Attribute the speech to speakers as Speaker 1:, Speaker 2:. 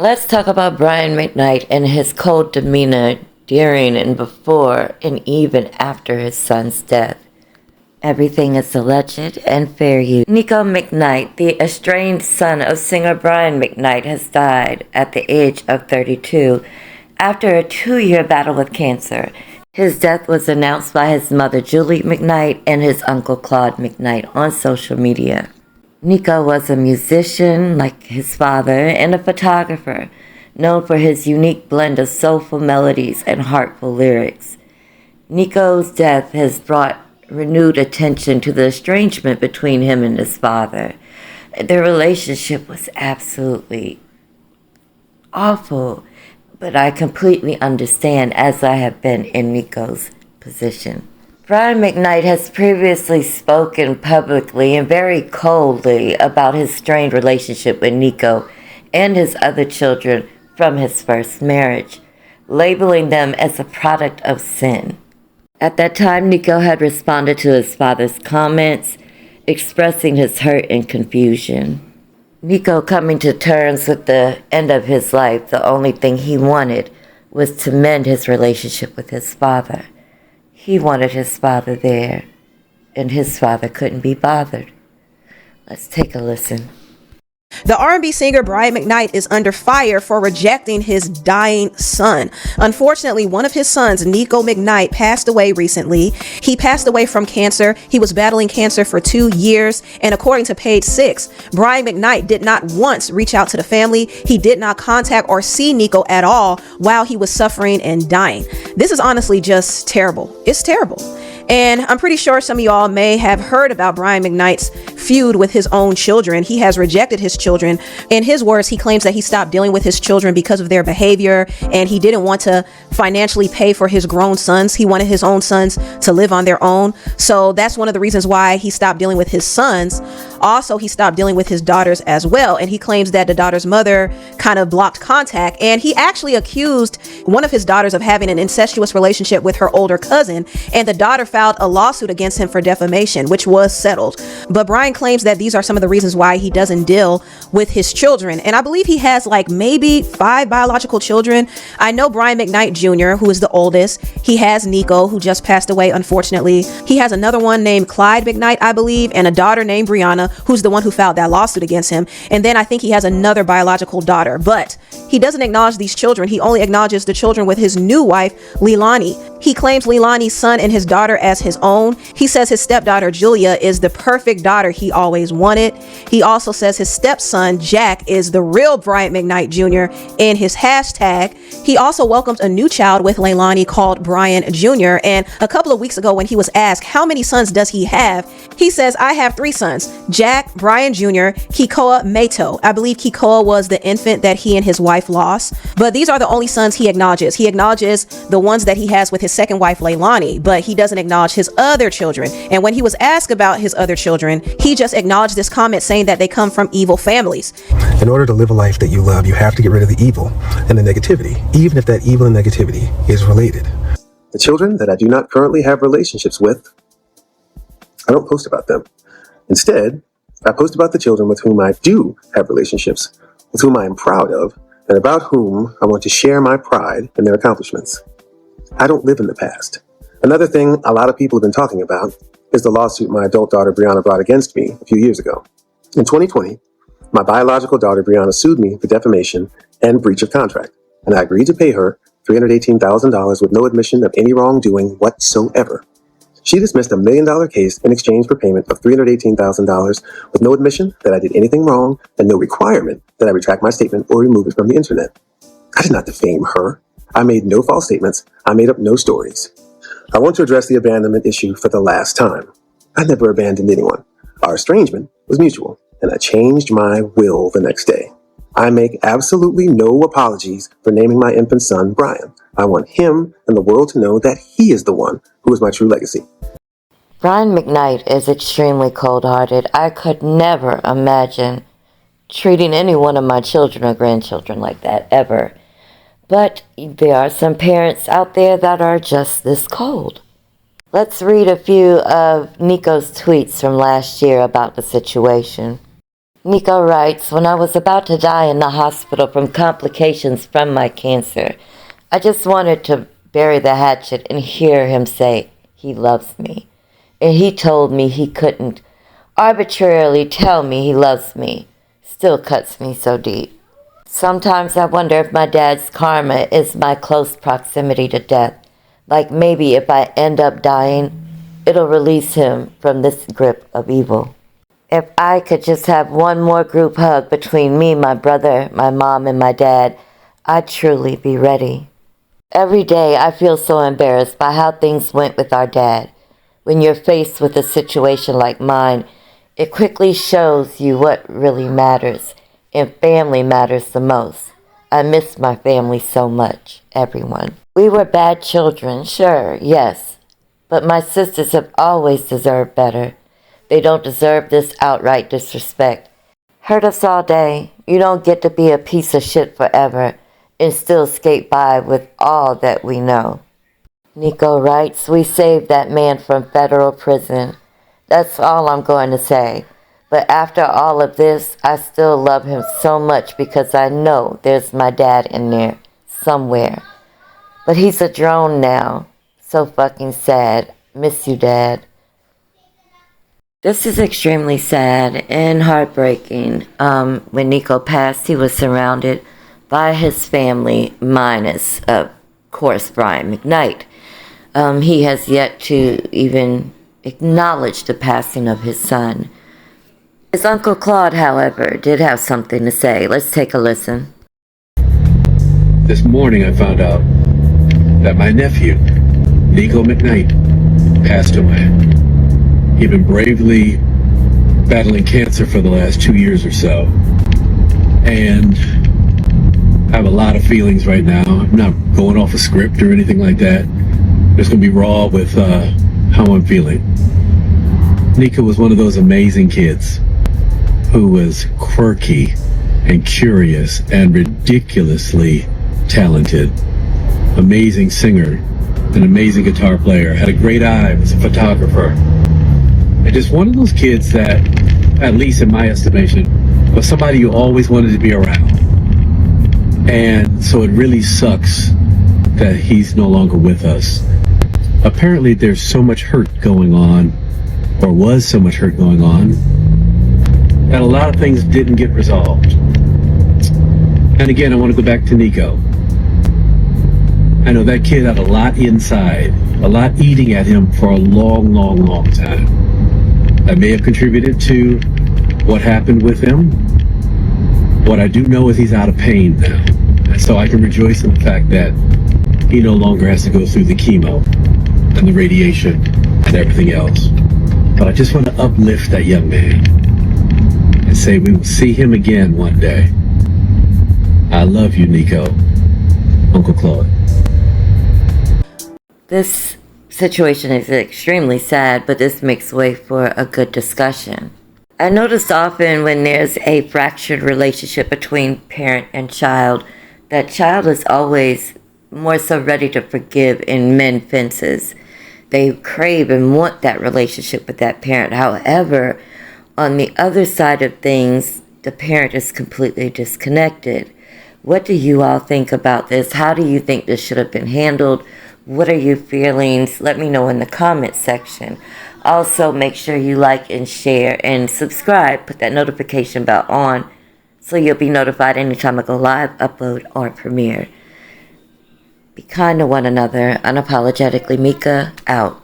Speaker 1: Let's talk about Brian McKnight and his cold demeanor during and before and even after his son's death. Everything is alleged and fair use. Niko McKnight, the estranged son of singer Brian McKnight, has died at the age of 32 after a 2-year battle with cancer. His death was announced by his mother Julie McKnight and his uncle Claude McKnight on social media. Niko was a musician like his father and a photographer, known for his unique blend of soulful melodies and heartful lyrics. Niko's death has brought renewed attention to the estrangement between him and his father. Their relationship was absolutely awful, but I completely understand as I have been in Niko's position. Brian McKnight has previously spoken publicly and very coldly about his strained relationship with Niko and his other children from his first marriage, labeling them as a product of sin. At that time, Niko had responded to his father's comments, expressing his hurt and confusion. Niko, coming to terms with the end of his life, the only thing he wanted was to mend his relationship with his father. He wanted his father there, and his father couldn't be bothered. Let's take a listen.
Speaker 2: The R&B singer Brian McKnight is under fire for rejecting his dying son. Unfortunately, one of his sons, Niko McKnight, passed away recently. He passed away from cancer. He was battling cancer for 2 years. And according to Page 6, Brian McKnight did not once reach out to the family. He did not contact or see Niko at all while he was suffering and dying. This is honestly just terrible. It's terrible. And I'm pretty sure some of y'all may have heard about Brian McKnight's feud with his own children. He has rejected his children. In his words, he claims that he stopped dealing with his children because of their behavior, and he didn't want to financially pay for his grown sons. He wanted his own sons to live on their own. So that's one of the reasons why he stopped dealing with his sons. Also, he stopped dealing with his daughters as well. And he claims that the daughter's mother kind of blocked contact. And he actually accused one of his daughters of having an incestuous relationship with her older cousin. And the daughter filed a lawsuit against him for defamation, which was settled. But Brian claims that these are some of the reasons why he doesn't deal with his children. And I believe he has like maybe 5 biological children. I know Brian McKnight Jr., who is the oldest. He has Niko, who just passed away, unfortunately. He has another one named Clyde McKnight, I believe, and a daughter named Brianna, who's the one who filed that lawsuit against him. And then I think he has another biological daughter, but he doesn't acknowledge these children. He only acknowledges the children with his new wife, Leilani. He claims Leilani's son and his daughter as his own. He says his stepdaughter, Julia, is the perfect daughter he always wanted. He also says his stepson, Jack, is the real Brian McKnight Jr. in his hashtag. He also welcomed a new child with Leilani called Brian Jr. And a couple of weeks ago when he was asked how many sons does he have, he says, I have 3 sons, Jack, Brian Jr., Kikoa, Mato. I believe Kikoa was the infant that he and his wife lost. But these are the only sons he acknowledges. He acknowledges the ones that he has with his second wife, Leilani, but he doesn't acknowledge his other children. And when he was asked about his other children, he just acknowledged this comment saying that they come from evil families.
Speaker 3: In order to live a life that you love, you have to get rid of the evil and the negativity, even if that evil and negativity is related. The children that I do not currently have relationships with, I don't post about them. Instead, I post about the children with whom I do have relationships, with whom I am proud of, and about whom I want to share my pride in their accomplishments. I don't live in the past. Another thing a lot of people have been talking about is the lawsuit my adult daughter Brianna brought against me a few years ago. In 2020, my biological daughter Brianna sued me for defamation and breach of contract, and I agreed to pay her $318,000 with no admission of any wrongdoing whatsoever. She dismissed $1 million case in exchange for payment of $318,000 with no admission that I did anything wrong and no requirement that I retract my statement or remove it from the internet. I did not defame her. I made no false statements. I made up no stories. I want to address the abandonment issue for the last time. I never abandoned anyone. Our estrangement was mutual, and I changed my will the next day. I make absolutely no apologies for naming my infant son Brian. I want him and the world to know that he is the one who is my true legacy.
Speaker 1: Brian McKnight is extremely cold-hearted. I could never imagine treating any one of my children or grandchildren like that, ever. But there are some parents out there that are just this cold. Let's read a few of Niko's tweets from last year about the situation. Niko writes, when I was about to die in the hospital from complications from my cancer, I just wanted to bury the hatchet and hear him say he loves me. And he told me he couldn't arbitrarily tell me he loves me. Still cuts me so deep. Sometimes I wonder if my dad's karma is my close proximity to death. Like maybe if I end up dying, it'll release him from this grip of evil. If I could just have one more group hug between me, my brother, my mom, and my dad, I'd truly be ready. Every day I feel so embarrassed by how things went with our dad. When you're faced with a situation like mine, it quickly shows you what really matters, and family matters the most. I miss my family so much, everyone. We were bad children, sure, yes, but my sisters have always deserved better. They don't deserve this outright disrespect. Hurt us all day. You don't get to be a piece of shit forever and still skate by with all that we know. Niko writes, we saved that man from federal prison. That's all I'm going to say. But after all of this, I still love him so much because I know there's my dad in there somewhere. But he's a drone now. So fucking sad. Miss you, Dad. This is extremely sad and heartbreaking. When Niko passed, he was surrounded by his family, minus, of course, Brian McKnight. He has yet to even acknowledge the passing of his son. His Uncle Claude, however, did have something to say. Let's take a listen.
Speaker 4: This morning I found out that my nephew, Niko McKnight, passed away. He'd been bravely battling cancer for the last 2 years or so. And I have a lot of feelings right now. I'm not going off a script or anything like that. Just going to be raw with how I'm feeling. Niko was one of those amazing kids who was quirky and curious and ridiculously talented. Amazing singer, an amazing guitar player, had a great eye, was a photographer. And just one of those kids that, at least in my estimation, was somebody you always wanted to be around. And so it really sucks that he's no longer with us. Apparently there's so much hurt going on, or was so much hurt going on, that a lot of things didn't get resolved. And again, I want to go back to Niko. I know that kid had a lot inside, a lot eating at him for a long, long, long time. That may have contributed to what happened with him. What I do know is he's out of pain now. And so I can rejoice in the fact that he no longer has to go through the chemo and the radiation and everything else. But I just want to uplift that young man and say we will see him again one day. I love you, Niko. Uncle Claude.
Speaker 1: This situation is extremely sad, but this makes way for a good discussion. I noticed often when there's a fractured relationship between parent and child, that child is always more so ready to forgive and mend fences. They crave and want that relationship with that parent. However, on the other side of things, the parent is completely disconnected. What do you all think about this? How do you think this should have been handled? What are your feelings? Let me know in the comment section. Also, make sure you like and share and subscribe. Put that notification bell on so you'll be notified anytime I go live, upload, or premiere. Be kind to one another. Unapologetically Mika, out.